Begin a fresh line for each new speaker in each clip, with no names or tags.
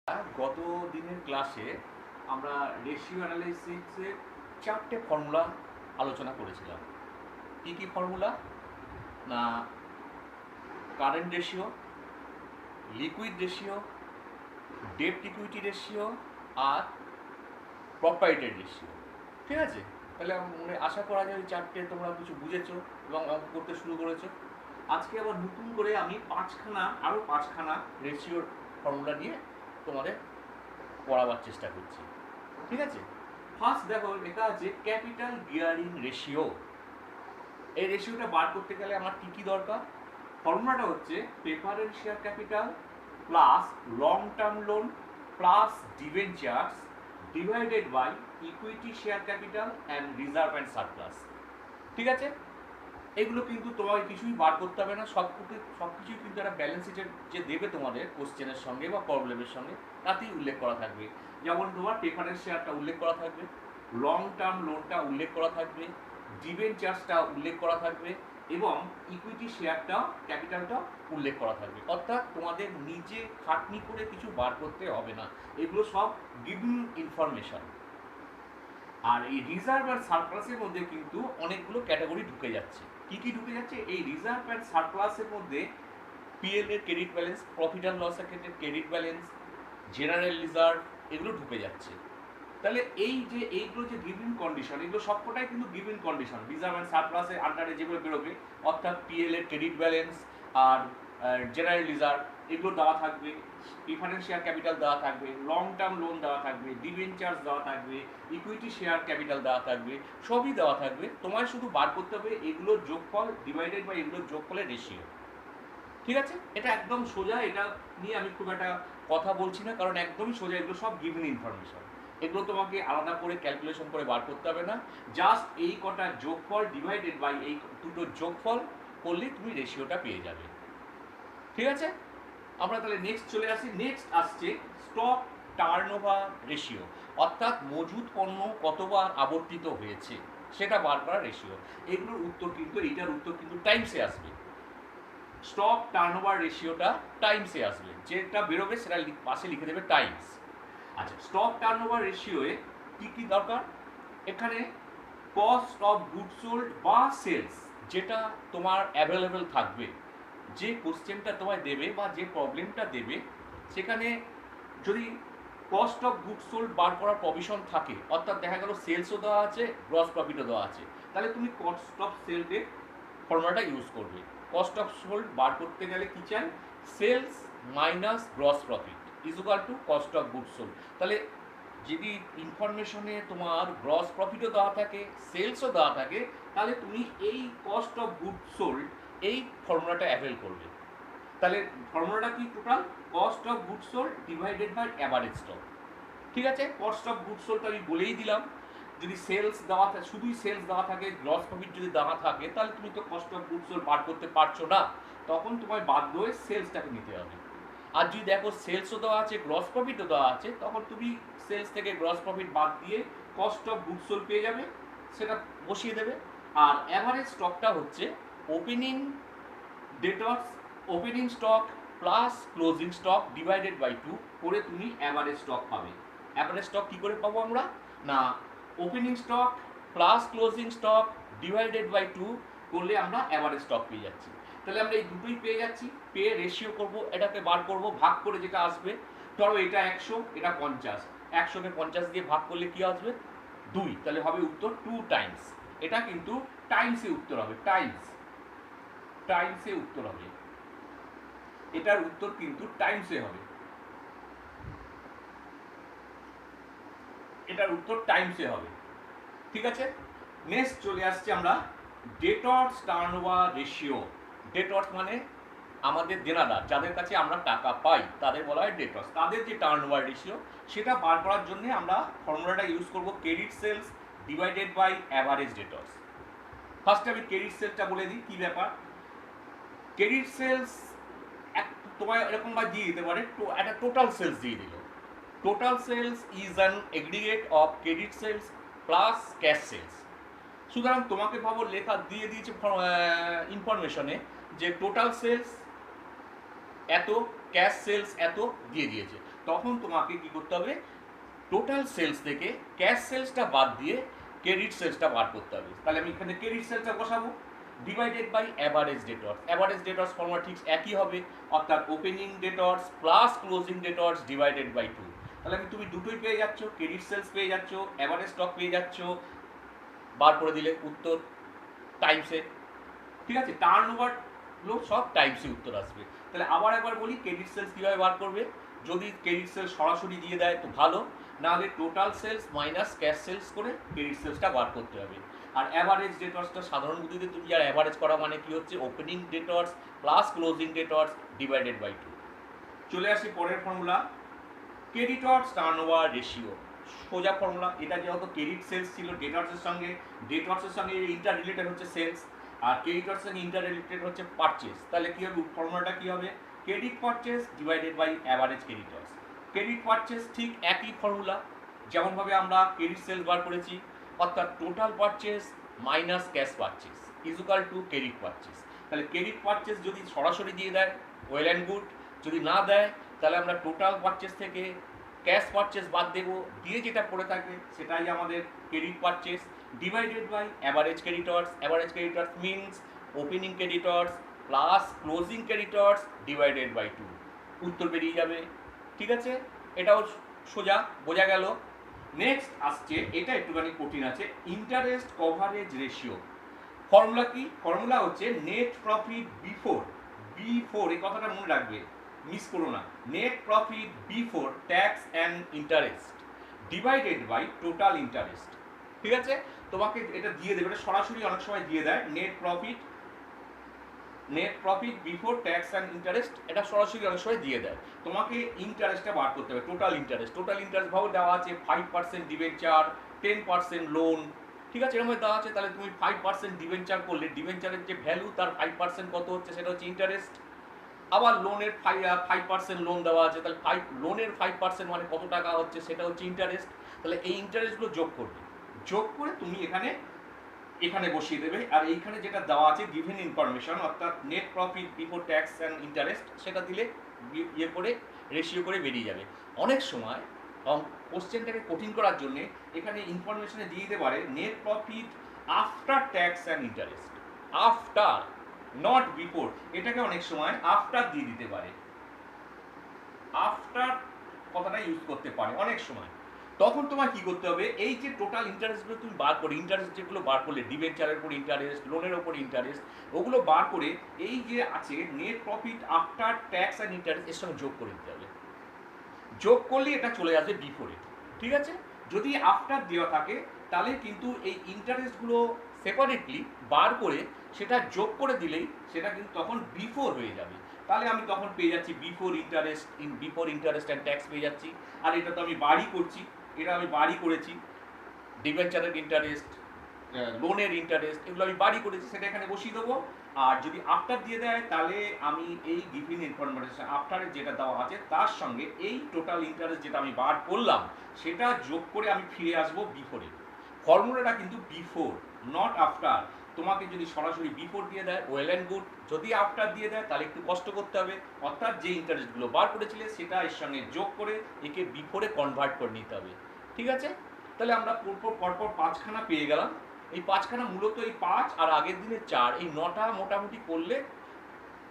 গত দিনের ক্লাসে আমরা রেশিও অ্যানালাইসিসের 4টে ফর্মুলা আলোচনা করেছিলাম। কি কি ফর্মুলা? না, current ratio, liquid ratio, debt equity ratio আর প্রপার্টির রেশিও। ঠিক আছে? তাহলে মনে আশা করা যায় ওই 4টে তোমরা কিছু বুঝেছো এবং অঙ্ক করতে শুরু করেছো। আজকে আবার নতুন করে আমি আরও পাঁচখানা রেশিওর ফর্মুলা নিয়ে তোমাদের পড়াবার চেষ্টা করছি। ঠিক আছে? ফার্স্ট দেখো, লেখা আছে ক্যাপিটাল গিয়ারিং রেশিও। এই রেশিওটা বার করতে গেলে আমার কি কি দরকার? ফর্মুলাটা হচ্ছে preference share capital plus long term loan plus debentures divided by equity share capital and reserve and surplus. ঠিক আছে? এগুলো কিন্তু তোমাকে কিছুই বার করতে হবে না, সব কিছুই কিন্তু একটা ব্যালেন্স শিটের যে দেবে তোমাদের কোশ্চেনের সঙ্গে বা প্রবলেমের সঙ্গে তাতেই উল্লেখ করা থাকবে। যেমন তোমার প্রেফারেন্স শেয়ারটা উল্লেখ করা থাকবে, লং টার্ম লোনটা উল্লেখ করা থাকবে, ডিবেঞ্চার্সটা উল্লেখ করা থাকবে এবং ইকুইটি শেয়ারটা ক্যাপিটালটা উল্লেখ করা থাকবে। অর্থাৎ তোমাদের নিজে খাটনি করে কিছু বার করতে হবে না, এগুলো সব গিভেন ইনফরমেশন। আর এই রিজার্ভ আর সারপ্লাসের মধ্যে কিন্তু অনেকগুলো ক্যাটাগরি ঢুকে যাচ্ছে। কি কি ঢুকে যাচ্ছে? এই রিজার্ভ অ্যান্ড সারপ্লাসের মধ্যে পিএল এর credit balance, profit and loss অ্যাকাউন্টের ক্রেডিট ব্যালেন্স, জেনারেল রিজার্ভ, এগুলো ঢুকে যাচ্ছে। তাহলে এইগুলো যে গিভেন কন্ডিশন, এগুলো সবকটাই কিন্তু গিভেন কন্ডিশন রিজার্ভ অ্যান্ড সারপ্লাসের আন্ডারে যেগুলো বেরোবে, অর্থাৎ পিএল এর ক্রেডিট ব্যালেন্স আর জেনারেল রিজার্ভ এগুলো দেওয়া থাকবে, প্রিফারেন্স শেয়ার ক্যাপিটাল দেওয়া থাকবে, লং টার্ম লোন দেওয়া থাকবে, ডিবেঞ্চার্স দেওয়া থাকবে, ইকুইটি শেয়ার ক্যাপিটাল দেওয়া থাকবে, সবই দেওয়া থাকবে। তোমার শুধু বার করতে হবে এগুলোর যোগফল ডিভাইডেড বাই এগুলোর যোগফলের রেশিও। ঠিক আছে? এটা একদম সোজা, এটা নিয়ে আমি খুব একটা কথা বলছি না, কারণ একদমই সোজা, এগুলো সব গিভেন ইনফরমেশন। এগুলো তোমাকে আলাদা করে ক্যালকুলেশন করে বার করতে হবে না, জাস্ট এই কটা যোগফল ডিভাইডেড বাই এই দুটো যোগফল করলে তুমি রেশিওটা পেয়ে যাবে। ঠিক আছে? আমরা তাহলে নেক্সট চলে আসি। নেক্সট আসছে স্টক টার্নওভার রেশিও, অর্থাৎ মজুদ পণ্য কতবার আবর্তিত হয়েছে সেটা বার করার রেশিও। এগুলোর উত্তর কিন্তু এইটার উত্তর কিন্তু টাইমসে আসবে। স্টক টার্নওভার রেশিওটা টাইমসে আসবে, যেটা বেরোবে সেটা পাশে লিখে দেবে টাইমস। আচ্ছা, স্টক টার্নওভার রেশিওয়ে কি কি দরকার? এখানে কস্ট অফ গুড সোল্ড বা সেলস যেটা তোমার অ্যাভেলেবেল থাকবে, যে কোশ্চেনটা তোমায় দেবে বা যে প্রবলেমটা দেবে সেখানে যদি কস্ট অফ গুড সোল্ড বার করার প্রভিশন থাকে, অর্থাৎ দেখা গেল সেলসও দেওয়া আছে, গ্রস প্রফিটও দেওয়া আছে, তাহলে তুমি কস্ট অফ সেলসের ফর্মুলাটা ইউজ করবে। কস্ট অফ সোল্ড বার করতে গেলে কি চাই? Sales minus gross profit is equal to cost of good sold. তাহলে যদি ইনফরমেশনে তোমার গ্রস প্রফিটও দেওয়া থাকে, সেলসও দেওয়া থাকে, তাহলে তুমি এই কস্ট অফ গুড সোল্ড এই ফর্মুলাটা অ্যাভেল করবে। তাহলে ফর্মুলাটা কি? Total cost of good sold divided by average stock. ঠিক আছে? কস্ট অফ গুড সোল্ড আমি বলেই দিলাম, যদি সেলস দেওয়া থাকে, শুধুই সেলস দেওয়া থাকে, গ্রস প্রফিট যদি দেওয়া থাকে, তাহলে তুমি তো কস্ট অফ গুড সোল্ড বার করতে পারছো না, তখন তোমায় বাধ্য হয়ে সেলসটাকে নিতে হবে। আর যদি দেখো সেলসও দেওয়া আছে, গ্রস প্রফিটও দেওয়া আছে, তখন তুমি সেলস থেকে গ্রস প্রফিট বাদ দিয়ে কস্ট অফ গুড সোল্ড পেয়ে যাবে, সেটা বসিয়ে দেবে। আর অ্যাভারেজ স্টকটা হচ্ছে opening debtors, opening stock plus closing stock divided by 2 করে তুমি অ্যাভারেজ স্টক পাবে। অ্যাভারেজ স্টক কী করে পাবো আমরা? না, opening stock plus closing stock divided by 2 করলে আমরা অ্যাভারেজ স্টক পেয়ে যাচ্ছি। তাহলে আমরা এই দুটোই পেয়ে যাচ্ছি, পেয়ে রেশিও করব, এটাকে বার করব, ভাগ করে যেটা আসবে, ধরো এটা 100, এটা 50, 100কে 50 দিয়ে ভাগ করলে কি আসবে? 2, তাহলে হবে উত্তর 2 টাইমস। এটা কিন্তু টাইমসে উত্তর হবে, টাইমসে উত্তর হবে, এটার উত্তর কিন্তু টাইমসে হবে, এটার উত্তর টাইমসে হবে। ঠিক আছে? নেক্সট চলে আসছে আমরা ডেটর্স টার্নওভার রেশিও। ডেটর্স মানে আমাদের দেনাদার, যাদের কাছে আমরা টাকা পাই তাদের বলা হয় ডেটর্স। তাদের যে টার্নওভার রেশিও সেটা বার করার জন্য আমরা ফর্মুলাটা ইউজ করব credit sales divided by average debtors. ফার্স্টে আমি ক্রেডিট সেলসটা বলে দিই কী ব্যাপার। ক্রেডিট সেলস তোমায় এরকমভাবে দিয়ে দিতে পারে, একটা টোটাল সেলস দিয়ে দিল। Total sales is an aggregate of credit sales plus cash sales. সুতরাং তোমাকে ভাবো লেখা দিয়ে দিয়েছে ইনফরমেশনে যে টোটাল সেলস এত, ক্যাশ সেলস এত দিয়ে দিয়েছে। তখন তোমাকে কি করতে হবে, টোটাল সেলস থেকে ক্যাশ সেলসটা বাদ দিয়ে ক্রেডিট সেলসটা বার করতে হবে। তাহলে আমি এখানে ক্রেডিট সেলসটা বসাবো, divided by average debtors. Average debtors formula ঠিক একই হবে, অর্থাৎ opening debtors plus closing debtors divided by 2। তাহলে আমি তুমি দুটোই পেয়ে যাচ্ছ, ক্রেডিট সেলস পেয়ে যাচ্ছ, অ্যাভারেজ স্টক পেয়ে যাচ্ছ, বার করে দিলে উত্তর টাইমসে। ঠিক আছে, টার্ন ওভার সব টাইমসে উত্তর আসবে। তাহলে আবার একবার বলি, ক্রেডিট সেলস কীভাবে বার করবে, যদি ক্রেডিট সেলস সরাসরি দিয়ে দেয় তো ভালো, নাহলে total sales minus cash sales করে ক্রেডিট সেলসটা বার করতে হবে। আর অ্যাভারেজ ডেটর্সটা সাধারণ বুদ্ধিতে তুমি আর অ্যাভারেজ করা মানে কি হচ্ছে, opening debtors plus closing debtors divided by 2। চলে আসি পরের ফর্মুলা, ক্রেডিটর্স টার্নওভার রেশিও। সোজা ফর্মুলা, এটা যেহেতু ক্রেডিট সেলস ছিল ডেটর্সের সঙ্গে ইন্টার রিলেটেড হচ্ছে সেলস, আর ক্রেডিটর্সের সঙ্গে ইন্টার রিলেটেড হচ্ছে পারচেস। তাহলে কি হবে, ফর্মুলাটা কি হবে, credit purchase divided by average creditors. Credit purchase ঠিক একই ফর্মুলা যেমনভাবে আমরা ক্রেডিট সেলস বার করেছি, অর্থাৎ total purchase minus cash purchase equal to credit purchase. তাহলে ক্রেডিট পারচেস যদি সরাসরি দিয়ে দেয় ওয়েল অ্যান্ড গুড, যদি না দেয় তাহলে আমরা টোটাল পারচেস থেকে ক্যাশ পারচেস বাদ দেবো, দিয়ে যেটা পড়ে থাকে সেটাই আমাদের credit purchase divided by average creditors. Average creditors means opening creditors plus closing creditors divided by 2, উত্তর বেরিয়ে যাবে। ঠিক আছে, এটাও সোজা বোঝা গেল। নেক্সট আসছে, এটা একটুখানি কঠিন আছে, ইন্টারেস্ট কভারেজ রেশিও। ফর্মুলা কি, ফর্মুলা হচ্ছে নেট প্রফিট বিফোর, এই কথাটা মনে রাখবে, মিস করো না, net profit before tax and interest divided by total interest. ঠিক আছে, তোমাকে এটা দিয়ে দেবে, এটা সরাসরি অনেক সময় দিয়ে দেয়, net profit before tax and interest, এটা সরাসরি অনেক সময় দিয়ে দেয়। তোমাকে ইন্টারেস্টটা বার করতে হবে, টোটাল ইন্টারেস্ট ভাবে দেওয়া আছে 5% ডিবেঞ্চার, 10% লোন। ঠিক আছে, এরকম দেওয়া আছে। তাহলে তুমি 5% ডিবেঞ্চার করলে ডিবেঞ্চারের যে ভ্যালু তার 5% কত হচ্ছে সেটা হচ্ছে ইন্টারেস্ট। আবার লোনের 5% লোন দেওয়া আছে, তাহলে লোনের 5% মানে কত টাকা হচ্ছে সেটা হচ্ছে ইন্টারেস্ট। তাহলে এই ইন্টারেস্টগুলো যোগ করে তুমি এখানে বসিয়ে দেবে। আর এইখানে যেটা দেওয়া আছে গিভেন ইনফরমেশন, অর্থাৎ net profit before tax and interest, সেটা দিলে ইয়ে করে রেশিও করে বেরিয়ে যাবে। অনেক সময় কোশ্চেনটাকে কঠিন করার জন্য এখানে ইনফরমেশনে দিয়ে দিতে পারে net profit after tax and interest, after not before, এটাকে অনেক সময় আফটার দিয়ে দিতে পারে, আফটার কথাটা ইউজ করতে পারে অনেক সময়। তখন তোমার কি করতে হবে, এই যে টোটাল ইন্টারেস্টগুলো তুমি বার করে, ইন্টারেস্ট যেগুলো বার করলে ডিবেঞ্চারের উপর ইন্টারেস্ট, লোনের উপর ইন্টারেস্ট, ওগুলো বার করে এই যে আছে net profit after tax and interest এর সঙ্গে যোগ করে দিতে হবে। যোগ করলে এটা চলে আসবে বিফোরে। ঠিক আছে, যদি আফটার দেওয়া থাকে তাহলে কিন্তু এই ইন্টারেস্টগুলো সেপারেটলি বার করে সেটা যোগ করে দিলেই সেটা কিন্তু তখন বিফোর হয়ে যাবে। তাহলে আমি তখন পেয়ে যাচ্ছি বিফোর ইন্টারেস্ট অ্যান্ড ট্যাক্স পেয়ে যাচ্ছি। আর এটা তো আমি বাড়ি করছি, এটা আমি বাড়ি করেছি, ডিবেঞ্চারের ইন্টারেস্ট, লোনের ইন্টারেস্ট, এগুলো আমি বাড়ি করেছি, সেটা এখানে বসিয়ে দেবো। আর যদি আফটার দিয়ে দেয় তাহলে আমি এই গিভেন ইনফরমেশন আফটারে যেটা দেওয়া আছে তার সঙ্গে এই টোটাল ইন্টারেস্ট যেটা আমি বার করলাম সেটা যোগ করে আমি ফিরে আসবো বিফোরে। ফর্মুলাটা কিন্তু বিফোর নট আফটার। তোমাকে যদি সরাসরি বিফোর দিয়ে দেয় ওয়েল অ্যান্ড গুড, যদি আফটার দিয়ে দেয় তাহলে একটু কষ্ট করতে হবে, অর্থাৎ যে ইন্টারেস্টগুলো বার করেছিলে সেটা এর সঙ্গে যোগ করে একে বিফোরে কনভার্ট করে নিতে হবে। ঠিক আছে, তাহলে আমরা পরপর 5খানা পেয়ে গেলাম। এই 5খানা মূলত এই 5 আর আগের দিনের 4, এই 9টা মোটামুটি করলে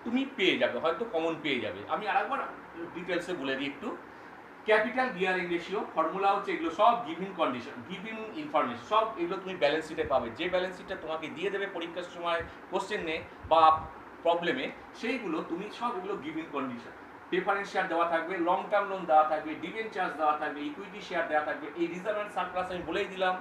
তুমি পেয়ে যাবে, হয়তো কমন পেয়ে যাবে। আমি আরেকবার ডিটেলসে বলে দিই একটু। ক্যাপিটাল গিয়ারিং রেশিও ফর্মুলা হচ্ছে, এগুলো সব গিভিং কন্ডিশন, গিভিং ইনফরমেশন, সব এগুলো তুমি ব্যালেন্স শিটে পাবে। যে ব্যালেন্স শিটটা তোমাকে দিয়ে দেবে পরীক্ষার সময় কোশ্চেনে বা প্রবলেমে, সেইগুলো তুমি সব এগুলো গিভিং কন্ডিশন। প্রেফারেন্স শেয়ার দেওয়া থাকবে, লং টার্ম লোন দেওয়া থাকবে, ডিবেঞ্চার্স দেওয়া থাকবে, ইকুইটি শেয়ার দেওয়া থাকবে। এই রিজার্ভ অ্যান্ড সারপ্লাস আমি বলেই দিলাম,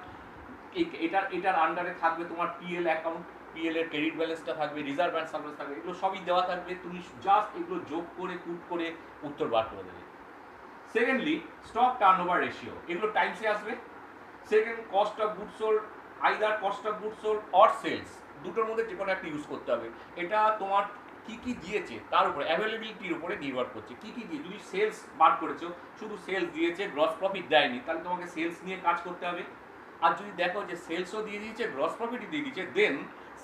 এটার আন্ডারে থাকবে তোমার পিএল অ্যাকাউন্ট, পিএল এর ক্রেডিট ব্যালেন্সটা থাকবে, রিজার্ভ অ্যান্ড সারপ্লাস থাকবে, এগুলো সবই দেওয়া থাকবে। তুমি জাস্ট এগুলো যোগ করে কুট করে উত্তর বার করে দেবে। সেকেন্ডলি স্টক টার্নওভার রেশিও, এগুলো টাইমসে আসবে। Second cost of goods sold, either cost of goods sold or sales, দুটোর মধ্যে যে কোনো একটা ইউজ করতে হবে। এটা তোমার কি কি দিয়েছে তার উপরে, অ্যাভেলেবিলিটির উপরে নির্ভর করছে। কি কি দিয়ে, যদি সেলস বার করেছো, শুধু সেলস দিয়েছে গ্রস প্রফিট দেয়নি, তাহলে তোমাকে সেলস নিয়ে কাজ করতে হবে। আর যদি দেখো যে সেলসও দিয়ে দিয়েছে গ্রস প্রফিটই দিয়ে দিয়েছে, দেন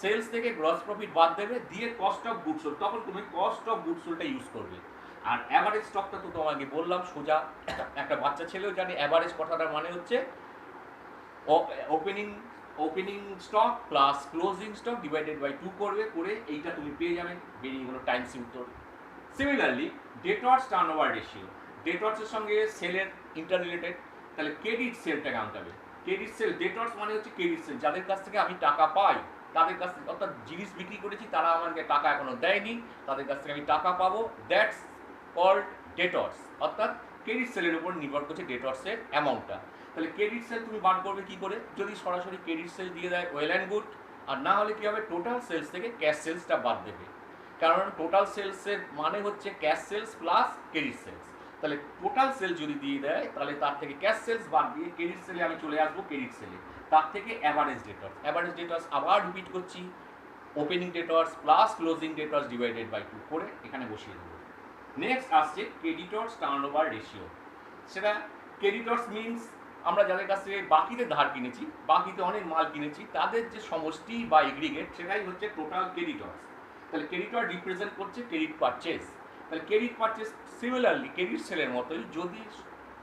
সেলস থেকে গ্রস প্রফিট বাদ দেবে, দিয়ে কস্ট অফ গুডস সোল্ড, তখন তুমি কস্ট অফ গুডস সোল্ডটা ইউজ করবে। আর অ্যাভারেজ স্টকটা তো তোমাকে বললাম সোজা, একটা বাচ্চা ছেলেও জানে অ্যাভারেজ কথাটার মানে হচ্ছে opening opening stock plus closing stock divided by 2 করবে, করে এইটা তুমি পেয়ে যাবে, বেরিয়ে গেলো টাইমস উত্তর। Similarly debtors turn over ratio, ডেটর্সের সঙ্গে সেলের ইন্টার রিলেটেড, তাহলে ক্রেডিট সেলটাকে আনতে হবে। ক্রেডিট সেল, ডেটর্স মানে হচ্ছে ক্রেডিট সেল, যাদের কাছ থেকে আমি টাকা পাই, তাদের কাছ থেকে, অর্থাৎ জিনিস বিক্রি করেছি তারা আমাকে টাকা এখনো দেয়নি, তাদের কাছ থেকে আমি টাকা পাবো, দ্যাটস কল্ড ডেটর্স। অর্থাৎ ক্রেডিট সেলের উপর নির্ভর করছে ডেটর্সের অ্যামাউন্টটা। তাহলে ক্রেডিট সেল তুমি বার করবে কি করে? যদি সরাসরি ক্রেডিট সেল দিয়ে দেয় ওয়েল অ্যান্ড গুড, আর না হলে কি হবে, টোটাল সেলস থেকে ক্যাশ সেলসটা বাদ দেবে, কারণ টোটাল সেলসের মানে হচ্ছে cash sales plus credit sales. তাহলে টোটাল সেল যদি দিয়ে দেয় তাহলে তার থেকে ক্যাশ সেলস বাদ দিয়ে ক্রেডিট সেলে আমি চলে আসবো, ক্রেডিট সেলে তার থেকে অ্যাভারেজ ডেটর্স। অ্যাভারেজ ডেটর্স আবার রিপিট করছি, opening debtors plus closing debtors divided by 2 করে এখানে বসিয়ে দেবো। নেক্সট আসছে ক্রেডিটর্স টার্নওভার রেশিও। সেটা ক্রেডিটর্স মিনস আমরা যাদের কাছ থেকে বাকিতে ধার কিনেছি, বাকিতে অনেক মাল কিনেছি, তাদের যে সমষ্টি বা এগ্রিগেট সেটাই হচ্ছে টোটাল ক্রেডিটর্স। তাহলে ক্রেডিটর রিপ্রেজেন্ট করছে ক্রেডিট পারচেস। তাহলে ক্রেডিট পারচেস সিমিলারলি ক্রেডিট সেলের মতোই, যদি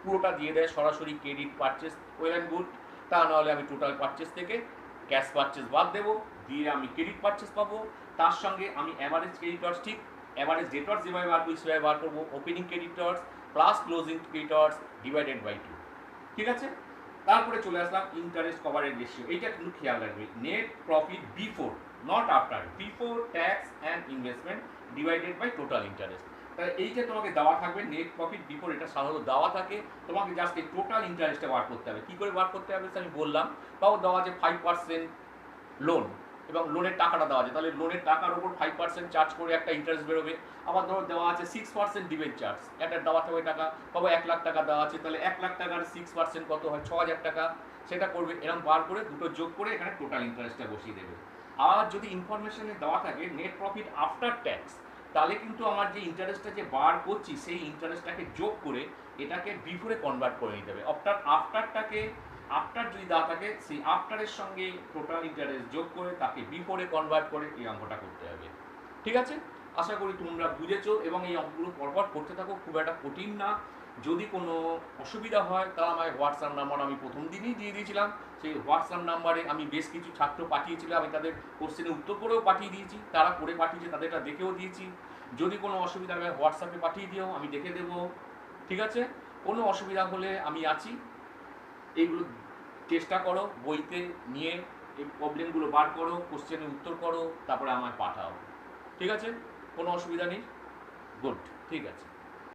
পুরোটা দিয়ে দেয় সরাসরি credit purchase well and good, তা নাহলে আমি টোটাল পারচেস থেকে ক্যাশ পারচেস বাদ দেবো, দিয়ে আমি ক্রেডিট পারচেস পাবো। তার সঙ্গে আমি অ্যাভারেজ ক্রেডিটর্স, ঠিক অ্যাভারেজ ডেটর্স যেভাবে বার করি সেভাবে বার করবো, opening creditors plus closing creditors divided by 2। ঠিক আছে, তারপরে চলে আসলাম ইন্টারেস্ট কভারেজ রেশিও। এইটা কিন্তু খেয়াল রাখবে, net profit before, not after, before tax and investment divided by total interest. তাহলে এইটা তোমাকে দেওয়া থাকবে নেট প্রফিট বিফোর, এটা সাধারণত দেওয়া থাকে, তোমাকে জাস্ট এই টোটাল ইন্টারেস্টটা বার করতে হবে। কী করে বার করতে হবে আমি বললাম, তাও দেওয়া আছে 5% লোন, এবং লোনের টাকাটা দেওয়া আছে, তাহলে লোনের টাকার উপর 5% চার্জ করে একটা ইন্টারেস্ট বেরোবে। আবার ধরো দেওয়া আছে 6% ডিবেঞ্চার্স, একটা দেওয়া থাকবে টাকা পাবো 1 লাখ টাকা দেওয়া আছে, তাহলে 1 লাখ টাকার 6% কত হয়, 6,000 টাকা, সেটা করবে। এরকম বার করে দুটো যোগ করে এখানে টোটাল ইন্টারেস্টটা বসিয়ে দেবে। আর যদি ইনফরমেশনে দেওয়া থাকে নেট প্রফিট আফটার ট্যাক্স, তাহলে কিন্তু আমার যে ইন্টারেস্টটা যে বার করছি সেই ইন্টারেস্টটাকে যোগ করে এটাকে বিফোরে কনভার্ট করে নিতে হবে। অর্থাৎ আফটারটাকে, আফটার যদি দেওয়া থাকে সেই আফটারের সঙ্গে টোটাল ইন্টারেস্ট যোগ করে তাকে বিফোরে কনভার্ট করে এই অঙ্কটা করতে হবে। ঠিক আছে, আশা করি তোমরা বুঝেছো, এবং এই অঙ্কগুলো পরপর করতে থাকো, খুব একটা কঠিন না। যদি কোনো অসুবিধা হয় তাহলে আমার হোয়াটসঅ্যাপ নাম্বার আমি প্রথম দিনই দিয়ে দিয়েছিলাম, সেই হোয়াটসঅ্যাপ নাম্বারে আমি বেশ কিছু ছাত্র পাঠিয়েছিলাম, আমি তাদের কোশ্চেনের উত্তর করেও পাঠিয়ে দিয়েছি, তারা করে পাঠিয়েছে, তাদেরটা দেখেও দিয়েছি। যদি কোনো অসুবিধা হয় হোয়াটসঅ্যাপে পাঠিয়ে দিও, আমি দেখে দেবো। ঠিক আছে, কোনো অসুবিধা হলে আমি আছি। এইগুলো চেষ্টা করো, বইতে নিয়ে এই প্রবলেমগুলো বার করো, কোশ্চেনের উত্তর করো, তারপরে আমায় পাঠাও। ঠিক আছে, কোনো অসুবিধা নেই, গুড, ঠিক আছে।